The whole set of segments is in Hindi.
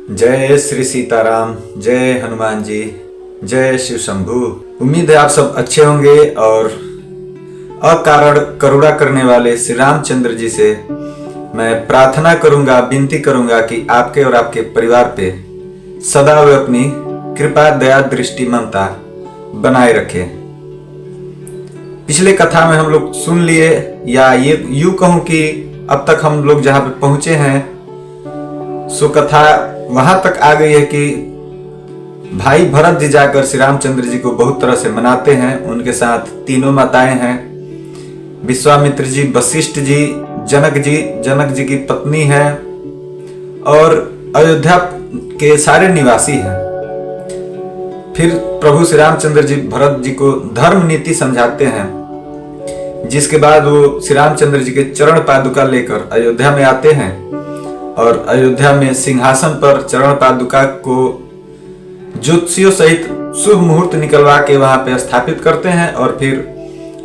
जय श्री सीताराम, जय हनुमान जी, जय शिव शंभु। उम्मीद है आप सब अच्छे होंगे और अकारण करुणा करने वाले श्री रामचंद्र जी से मैं प्रार्थना करूंगा, विनती करूंगा कि आपके और आपके परिवार पे सदा वे अपनी कृपा, दया, दृष्टि, ममता बनाए रखें। पिछले कथा में हम लोग सुन लिए, या ये यूं कहूं कि अब तक हम लोग जहां पे पहुंचे हैं सो कथा वहां तक आ गई है कि भाई भरत जी जाकर श्री रामचंद्र जी को बहुत तरह से मनाते हैं। उनके साथ तीनों माताएं हैं, विश्वामित्र जी, वशिष्ठ जी, जनक जी की पत्नी है और अयोध्या के सारे निवासी हैं। फिर प्रभु श्री रामचंद्र जी भरत जी को धर्म नीति समझाते हैं, जिसके बाद वो श्री रामचंद्र जी के चरण पादुका लेकर अयोध्या में आते हैं और अयोध्या में सिंहासन पर चरण पादुका को ज्योतिषियों सहित शुभ मुहूर्त निकलवा के वहां पे स्थापित करते हैं। और फिर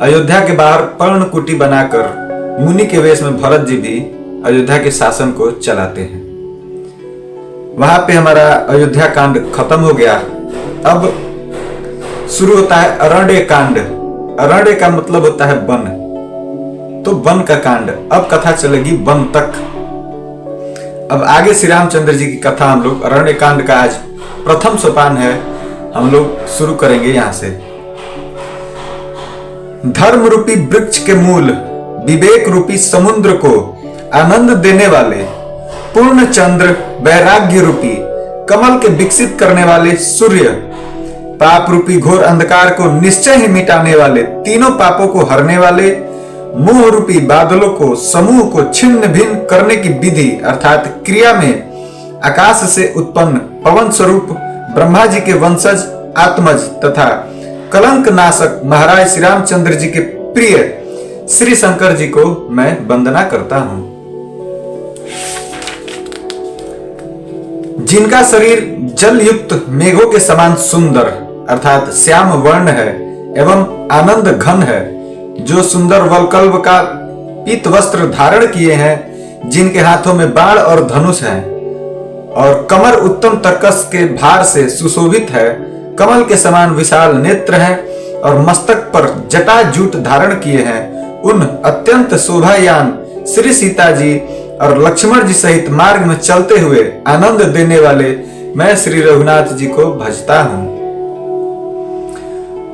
अयोध्या के बाहर पर्णकुटी बनाकर मुनि के वेश में भरत जी भी अयोध्या के शासन को चलाते हैं। वहां पे हमारा अयोध्या कांड खत्म हो गया। अब शुरू होता है अरण्य कांड। अरण्य का मतलब होता है वन, तो वन का कांड। अब कथा चलेगी वन तक। अब आगे श्री रामचंद्र जी की कथा हम लोग अरण्य कांड का आज प्रथम सोपान है, हम लोग शुरू करेंगे यहां से। धर्म रूपी वृक्ष के मूल, विवेक रूपी समुद्र को आनंद देने वाले, पूर्ण चंद्र वैराग्य रूपी कमल के विकसित करने वाले सूर्य, पाप रूपी घोर अंधकार को निश्चय ही मिटाने वाले, तीनों पापों को हरने वाले, मोह रूपी बादलों को समूह को छिन्न भिन्न करने की विधि अर्थात क्रिया में आकाश से उत्पन्न पवन स्वरूप ब्रह्मा जी के वंशज आत्मज तथा कलंक नाशक महाराज श्री रामचंद्र जी के प्रिय श्री शंकर जी को मैं वंदना करता हूं, जिनका शरीर जल युक्त मेघों के समान सुंदर अर्थात श्याम वर्ण है एवं आनंद घन है, जो सुंदर वलकल्प का पीत वस्त्र धारण किए हैं, जिनके हाथों में बाण और धनुष है और कमर उत्तम तर्कस के भार से सुशोभित है, कमल के समान विशाल नेत्र हैं और मस्तक पर जटा जूट धारण किए हैं, उन अत्यंत शोभायान श्री सीता जी और लक्ष्मण जी सहित मार्ग में चलते हुए आनंद देने वाले मैं श्री रघुनाथ जी को भजता हूं।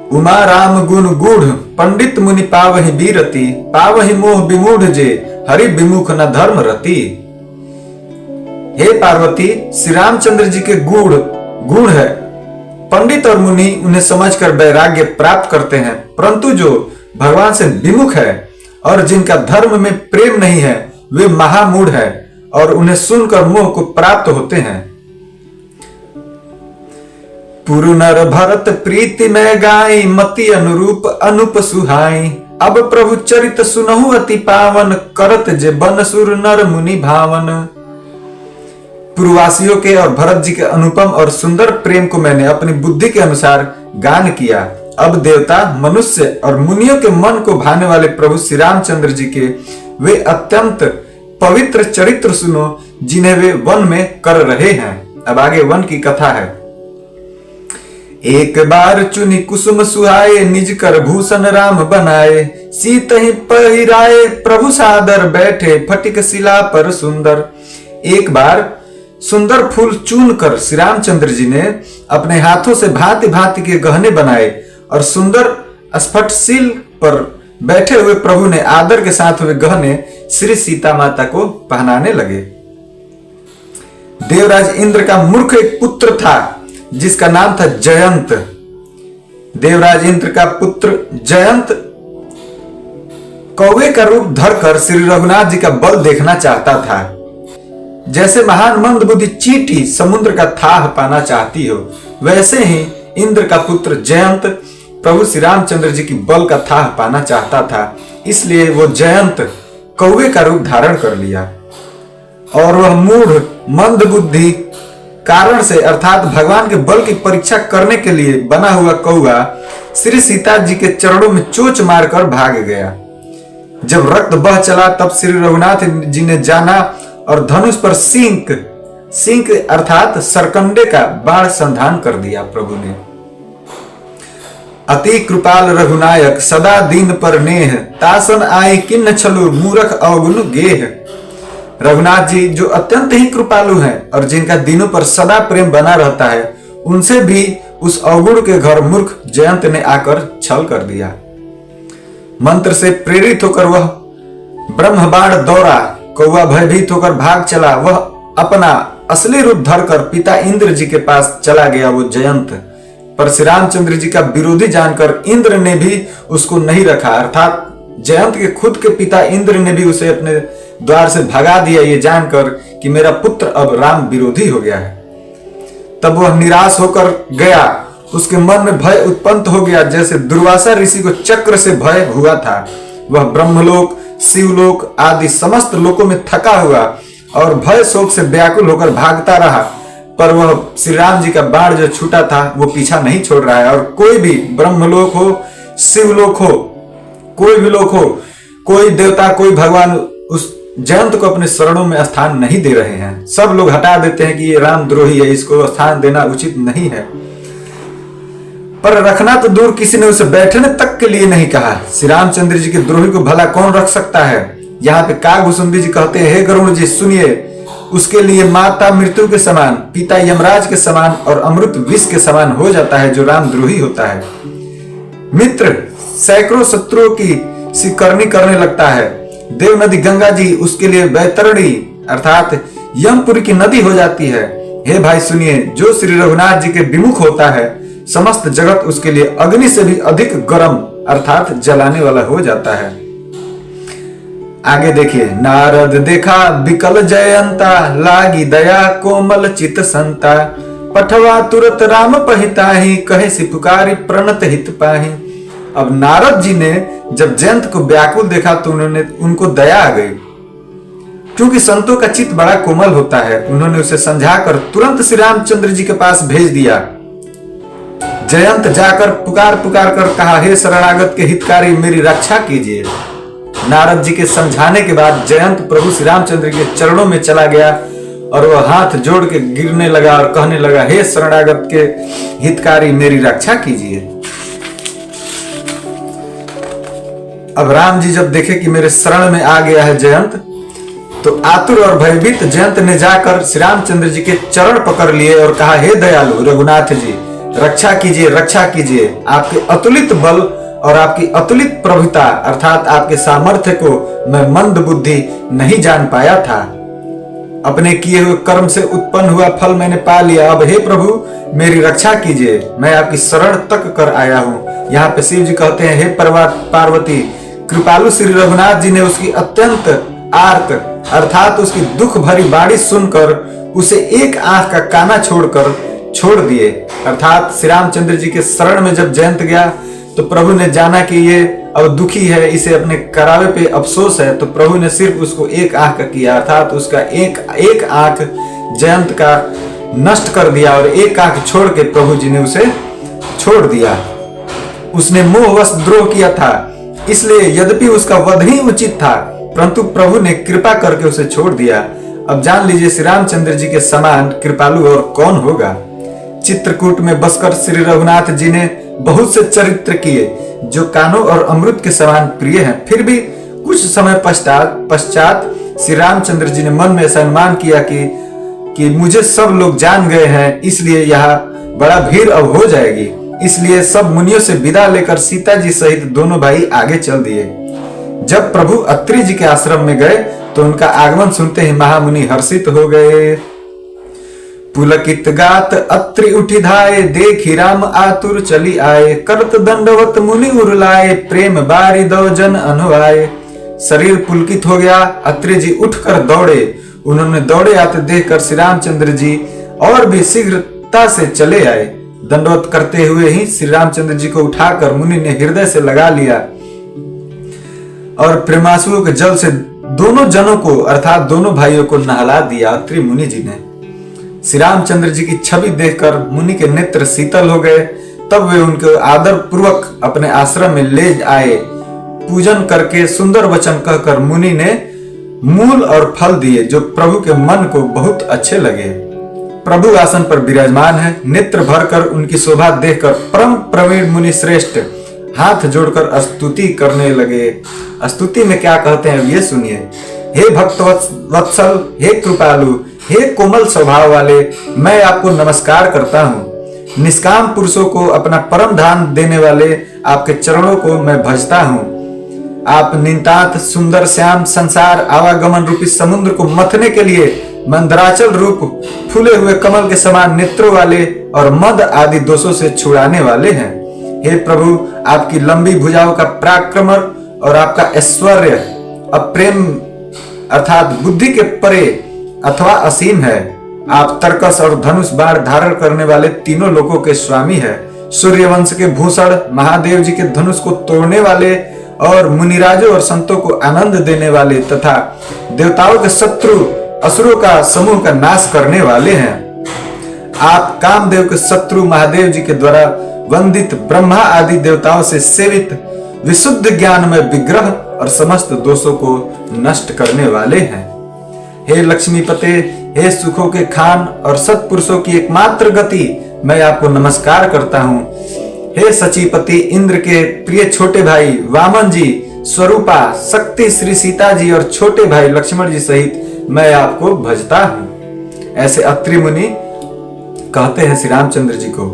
उमा राम गुण गूढ़ पंडित मुनि पावहि बीरति, पावहि मोह विमूढ़ जे हरि विमुख न धर्म रति। हे पार्वती, श्री रामचंद्र जी के गुण है, पंडित और मुनि उन्हें समझकर वैराग्य प्राप्त करते हैं, परंतु जो भगवान से विमुख है और जिनका धर्म में प्रेम नहीं है वे महामूढ़ है और उन्हें सुनकर मोह को प्राप्त होते हैं। पुरु नर भरत प्रीति में गाई, मति अनुरूप अनुप सुहाई, अब प्रभु चरित सुनहु अति पावन, करत जे बन सुर नर मुनि भावन। पूर्ववासियों के और भरत जी के अनुपम और सुंदर प्रेम को मैंने अपनी बुद्धि के अनुसार गान किया। अब देवता, मनुष्य और मुनियों के मन को भाने वाले प्रभु श्री रामचंद्र जी के वे अत्यंत पवित्र चरित्र सुनो, जिन्हें वे वन में कर रहे हैं। अब आगे वन की कथा है। एक बार चुनी कुसुम सुहाए, निज कर भूषण राम बनाए, सीत ही पहिराए प्रभु सादर बैठे, फटिक शिला पर सुंदर। एक बार सुंदर फूल चुन कर श्री रामचंद्र जी ने अपने हाथों से भांति भांति के गहने बनाए और सुंदर स्फटशील पर बैठे हुए प्रभु ने आदर के साथ वे गहने श्री सीता माता को पहनाने लगे। देवराज इंद्र का मूर्ख एक पुत्र था जिसका नाम था जयंत। देवराज इंद्र का पुत्र जयंत कौवे का रूप धरकर श्री रघुनाथ जी का बल देखना चाहता था। जैसे महान मंद बुद्धि चींटी समुद्र का थाह पाना चाहती हो, वैसे ही इंद्र का पुत्र जयंत प्रभु श्री रामचंद्र जी की बल का थाह पाना चाहता था। इसलिए वो जयंत कौवे का रूप धारण कर लिया और वह मूढ़ मंद बुद्धि कारण से अर्थात भगवान के बल की परीक्षा करने के लिए बना हुआ कौवा श्री सीता जी के चरणों में चोंच मारकर भाग गया। जब रक्त बह चला तब श्री रघुनाथ जी ने जाना और धनुष पर सिंक सिंह अर्थात सरकंडे का बाण संधान कर दिया प्रभु ने। अति कृपाल रघुनायक सदा दीन पर नेह, तासन आए किन्न छलु मूरख अवगुण गेह। रघुनाथ जी जो अत्यंत ही कृपालु हैं और जिनका दीनों पर सदा प्रेम बना रहता है, उनसे भी उस अवगुण के घर मूर्ख जयंत ने आकर छल कर दिया। मंत्र से प्रेरित होकर वह ब्रह्म बाण दौड़ा, कौवा भयभीत होकर भाग चला। वह अपना असली रूप धरकर पिता इंद्र जी के पास चला गया वो जयंत। पर श्री रामचंद्र जी का विरोधी जानकर इंद्र ने भी उसको नहीं रखा, अर्थात जयंत के खुद के पिता इंद्र ने भी उसे अपने द्वार से भगा दिया, ये जानकर कि मेरा पुत्र अब राम विरोधी हो गया है। तब वह निराश होकर गया, उसके मन में भय उत्पन्न हो गया, जैसे दुर्वासा ऋषि को चक्र से भय हुआ था। वह ब्रह्मलोक, शिवलोक आदि समस्त लोकों में थका हुआ और भय शोक से व्याकुल होकर भागता रहा, पर वह श्री राम जी का बाण जो छूटा था वो पीछा नहीं छोड़ रहा है। और कोई भी ब्रह्मलोक हो, शिवलोक हो, कोई भी लोक हो, कोई देवता, कोई भगवान उस जयंत को अपने शरणों में स्थान नहीं दे रहे हैं। सब लोग हटा देते हैं कि ये रामद्रोही है, इसको स्थान देना उचित नहीं है। पर रखना तो दूर, किसी ने उसे बैठने तक के लिए नहीं कहा। श्री रामचंद्र जी के द्रोही को भला कौन रख सकता है। यहाँ पे कागभूषुंडी जी कहते हैं, हे गरुण जी सुनिए, उसके लिए माता मृत्यु के समान, पिता यमराज के समान और अमृत विष के समान हो जाता है जो रामद्रोही होता है। मित्र सैकड़ों शत्रुओं की सिकरनी करने लगता है। देव नदी गंगा जी उसके लिए बैतरणी अर्थात यमपुरी की नदी हो जाती है। हे भाई सुनिए, जो श्री रघुनाथ जी के विमुख होता है, समस्त जगत उसके लिए अग्नि से भी अधिक गर्म अर्थात जलाने वाला हो जाता है। आगे देखिए, नारद देखा विकल जयंता, लागी दया कोमल चित संता, पठवा तुरत राम पहिताहि, कहे सि पुकारी प्रणत हित पाहि। अब नारद जी ने जब जयंत को व्याकुल देखा तो उनको दया आ गई, क्योंकि संतों का चित्त बड़ा कोमल होता है। उन्होंने उसे समझाकर तुरंत श्री रामचंद्र जी के पास भेज दिया। जयंत जाकर पुकार कर कहा, हे शरणागत के हितकारी मेरी रक्षा कीजिए। नारद जी के समझाने के बाद जयंत प्रभु श्री रामचंद्र के चरणों में चला गया और वह हाथ जोड़ के गिरने लगा और कहने लगा, हे शरणागत के हितकारी मेरी रक्षा कीजिए। अब राम जी जब देखे कि मेरे शरण में आ गया है जयंत, तो आतुर और भयभीत जयंत ने जाकर श्री रामचंद्र जी के चरण पकड़ लिए और कहा, हे दयालु रघुनाथ जी रक्षा कीजिए, रक्षा कीजिए। आपके अतुलित बल और आपकी अतुलित प्रभुता अर्थात आपके सामर्थ्य को मैं मंद बुद्धि नहीं जान पाया था। अपने किए हुए कर्म से उत्पन्न हुआ फल मैंने पा लिया। अब हे प्रभु मेरी रक्षा कीजिए, मैं आपकी शरण तक कर आया हूँ। यहाँ पे शिव जी कहते हैं, हे पार्वती कृपालु श्री रघुनाथ जी ने उसकी अत्यंत आर्त अर्थात उसकी दुख भरी बाणी सुनकर उसे एक आंख का काना छोड़ दिए। अर्थात श्री रामचंद्र जी के शरण में जब जयंत गया तो प्रभु ने जाना कि ये अब दुखी है, इसे अपने करावे पे अफसोस है, तो प्रभु ने सिर्फ उसको एक आंख का किया, अर्थात उसका एक आंख जयंत का नष्ट कर दिया और एक आंख छोड़ के प्रभु जी ने उसे छोड़ दिया। उसने मोहवश द्रोह किया था, इसलिए यद्यपि उसका वध ही उचित था, परंतु प्रभु ने कृपा करके उसे छोड़ दिया। अब जान लीजिए श्री रामचंद्र जी के समान कृपालु और कौन होगा। चित्रकूट में बसकर श्री रघुनाथ जी ने बहुत से चरित्र किए जो कानों और अमृत के समान प्रिय हैं। फिर भी कुछ समय पश्चात श्री रामचंद्र जी ने मन में ऐसा अनुमान किया कि मुझे सब लोग जान गए हैं, इसलिए यहाँ बड़ा भीड़ अब हो जाएगी। इसलिए सब मुनियों से विदा लेकर सीता जी सहित दोनों भाई आगे चल दिए। जब प्रभु अत्रि जी के आश्रम में गए तो उनका आगमन सुनते ही महामुनि हर्षित हो गए। पुलकित गात अत्रि उठी धाये, देखी राम आतुर चली आए, करत दंडवत मुनि उरलाए, प्रेम बारी दो जन अनुआए। शरीर पुलकित हो गया, अत्रि जी उठकर दौड़े। उन्होंने दौड़े आते देखकर श्री रामचंद्र जी और भी शीघ्रता से चले आए। दंडवत करते हुए ही श्री रामचंद्र जी को उठाकर मुनि ने हृदय से लगा लिया और प्रेमाश्रुओं के जल से दोनों जनों को अर्थात दोनों भाइयों को नहला दिया। अत्रि मुनि जी ने श्री रामचंद्र जी की छवि देखकर मुनि के नेत्र शीतल हो गए। तब वे उनको आदर पूर्वक अपने आश्रम में ले आए। पूजन करके सुंदर वचन कहकर मुनि ने मूल और फल दिए जो प्रभु के मन को बहुत अच्छे लगे। प्रभु आसन पर विराजमान है। नेत्र भरकर उनकी शोभा देखकर परम प्रवीण मुनि श्रेष्ठ हाथ जोड़कर स्तुति करने लगे। स्तुति में क्या कहते हैं ये सुनिए। हे भक्त वत्सल, हे कृपालु, हे कोमल स्वभाव वाले, मैं आपको नमस्कार करता हूँ। निष्काम पुरुषों को अपना परम धाम देने वाले आपके चरणों को मैं भजता हूँ। आप नितांत सुंदर श्याम संसार आवागमन रूपी समुद्र को मथने के लिए मंदराचल रूप फूले हुए कमल के समान नेत्रों वाले और मद आदि दोषों से छुड़ाने वाले हैं। हे प्रभु, आपकी लंबी भुजाओं का पराक्रम और आपका ऐश्वर्य अप्रेम अर्थात बुद्धि के परे अथवा असीम है। आप तर्कस और धनुष बाण धारण करने वाले तीनों लोकों के स्वामी है। सूर्यवंश के भूषण महादेव जी के धनुष को तोड़ने वाले और मुनिराजों और संतों को आनंद देने वाले तथा देवताओं के शत्रु असुरों का समूह का नाश करने वाले हैं। आप कामदेव के शत्रु महादेव जी के द्वारा वंदित ब्रह्मा आदि देवताओं से सेवित विशुद्ध ज्ञान में विग्रह और समस्त दोषों को नष्ट करने वाले हैं। हे लक्ष्मीपते, हे सुखों के खान और सत्पुरुषों की एकमात्र गति, मैं आपको नमस्कार करता हूँ। हे सचीपति, इंद्र के प्रिय छोटे भाई वामन जी, स्वरूपा शक्ति श्री सीता जी और छोटे भाई लक्ष्मण जी सहित मैं आपको भजता हूँ। ऐसे अत्रि मुनि कहते हैं श्री रामचंद्र जी को।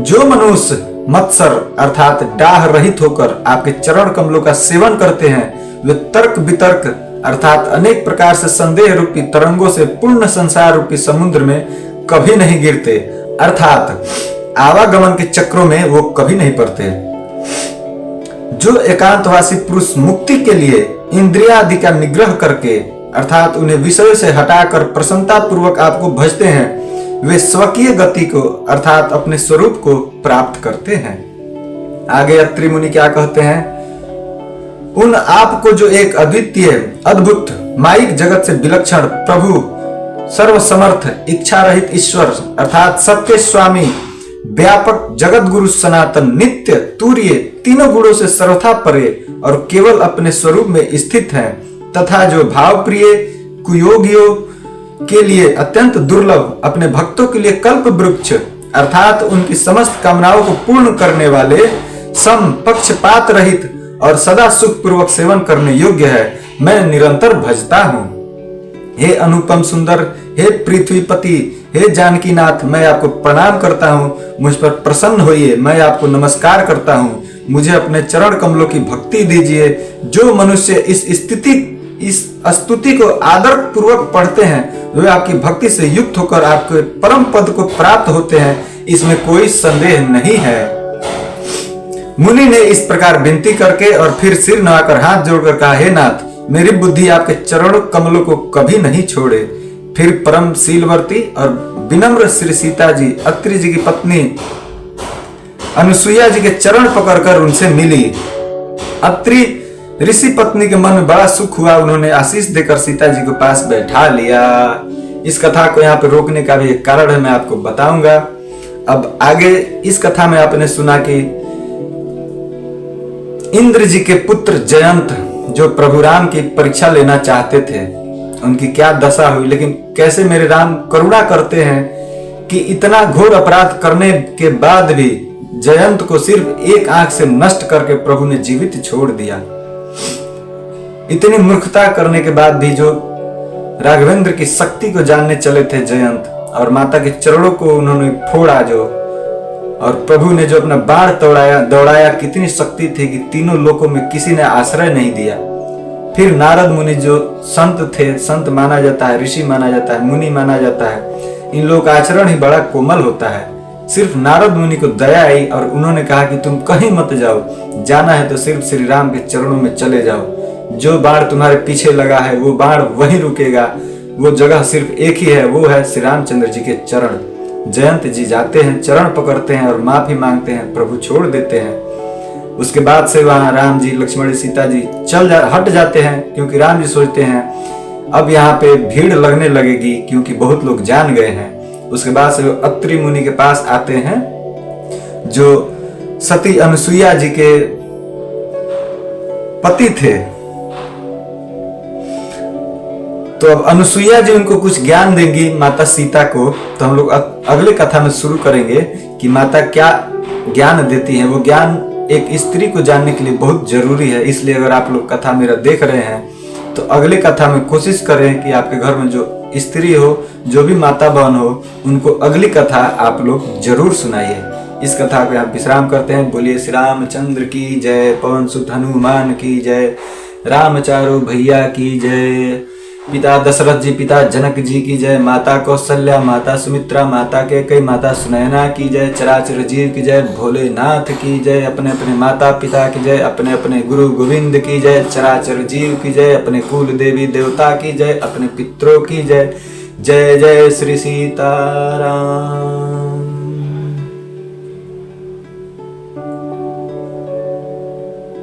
जो मनुष्य मत्सर अर्थात डाह रहित होकर आपके चरण कमलों का सेवन करते हैं, वे तर्क वितर्क अर्थात अनेक प्रकार से संदेह रूपी तरंगों से पूर्ण संसार रूपी समुद्र में कभी नहीं गिरते, अर्थात आवागमन के चक्रों में वो कभी नहीं पड़ते। जो एकांतवासी पुरुष मुक्ति के लिए इंद्रिया आदि का निग्रह करके अर्थात उन्हें विषयों से हटाकर प्रसन्नता पूर्वक आपको भजते हैं, वे स्वकीय गति को अर्थात अपने स्वरूप को प्राप्त करते हैं। आगे अत्रि मुनि क्या कहते हैं। उन आपको जो एक अद्वितीय अद्भुत माइक जगत से विलक्षण प्रभु सर्वसमर्थ इच्छा रहित ईश्वर अर्थात सबके स्वामी व्यापक जगत गुरु सनातन नित्य तूर्य तीनों गुणों से सर्वथा परे और केवल अपने स्वरूप में स्थित हैं तथा जो भाव प्रिय कुयोगियों के लिए अत्यंत दुर्लभ अपने भक्तों के लिए कल्प वृक्ष अर्थात उनकी समस्त कामनाओं को पूर्ण करने वाले सम पक्षपात रहित और सदा सुख पूर्वक सेवन करने योग्य है, मैं निरंतर भजता हूँ। हे अनुपम सुंदर, हे पृथ्वीपति, हे जानकीनाथ, मैं आपको प्रणाम करता हूँ। मुझ पर प्रसन्न होइए, मैं आपको नमस्कार करता हूँ। मुझे अपने चरण कमलों की भक्ति दीजिए। जो मनुष्य इस स्तुति को आदर पूर्वक पढ़ते हैं वे आपकी भक्ति से युक्त होकर आपके परम पद को प्राप्त होते हैं, इसमें कोई संदेह नहीं है। मुनि ने इस प्रकार विनती करके और फिर सिर नवाकर हाथ जोड़कर कहा, हे नाथ, मेरी बुद्धि आपके चरण कमलों को कभी नहीं छोड़े। फिर परम शीलवर्ती और विनम्र श्री सीता जी अत्रि जी की पत्नी अनुसुईया जी के चरण पकड़कर उनसे मिली। अत्रि ऋषि पत्नी के मन में बड़ा सुख हुआ। उन्होंने आशीष देकर सीता जी को पास बैठा लिया। इस कथा को यहाँ पे रोकने का भी एक कारण है, मैं आपको बताऊंगा। अब आगे इस कथा में आपने सुना कि इंद्र जी के पुत्र जयंत जो प्रभु राम की परीक्षा लेना चाहते थे, उनकी क्या दशा हुई। लेकिन कैसे मेरे राम करुणा करते हैं कि इतना घोर अपराध करने के बाद भी जयंत को सिर्फ एक आंख से नष्ट करके प्रभु ने जीवित छोड़ दिया। इतनी मूर्खता करने के बाद भी जो राघवेंद्र की शक्ति को जानने चले थे जयंत, और माता के चरणों को उन्होंने फोड़ा जो, और प्रभु ने जो अपना बाण दौड़ाया, कितनी शक्ति थी कि तीनों लोकों में किसी ने आश्रय नहीं दिया। फिर नारद मुनि जो संत थे, संत माना जाता है, ऋषि माना जाता है, मुनि माना जाता है, इन लोगों का आचरण ही बड़ा कोमल होता है। सिर्फ नारद मुनि को दया आई और उन्होंने कहा कि तुम कहीं मत जाओ, जाना है तो सिर्फ श्री राम के चरणों में चले जाओ। जो बाण तुम्हारे पीछे लगा है वो बाण वहीं रुकेगा, वो जगह सिर्फ एक ही है, वो है श्री रामचंद्र जी के चरण। जयंत जी जाते हैं, चरण पकड़ते हैं और माफी मांगते हैं, प्रभु छोड़ देते हैं। उसके बाद से वहां राम जी, लक्ष्मण, सीता जी हट जाते हैं, क्योंकि राम जी सोचते हैं अब यहाँ पे भीड़ लगने लगेगी क्योंकि बहुत लोग जान गए हैं। उसके बाद से अत्रि मुनि के पास आते हैं जो सती अनुसुईया जी के पति थे। तो अब अनुसुईया जी उनको कुछ ज्ञान देंगी माता सीता को। तो हम लोग अगले कथा में शुरू करेंगे कि माता क्या ज्ञान देती हैं। वो ज्ञान एक स्त्री को जानने के लिए बहुत जरूरी है। इसलिए अगर आप लोग कथा मेरा देख रहे हैं तो अगले कथा में कोशिश करें कि आपके घर में जो स्त्री हो, जो भी माता बहन हो, उनको अगली कथा आप लोग जरूर सुनाइए। इस कथा को आप विश्राम करते हैं। बोलिए श्री रामचंद्र की जय, पवन सुत हनुमान की जय, रामचारो भैया की जय, पिता दशरथ जी, पिता जनक जी की जय, माता कौशल्या, माता सुमित्रा, माता कैकेयी, माता सुनैना की जय, चराचर जीव की जय, भोलेनाथ की जय, अपने अपने माता पिता की जय, अपने अपने गुरु गोविंद की जय, चराचर जीव की जय, अपने कुल देवी देवता की जय, अपने पितरों की जय। जय जय श्री सीताराम।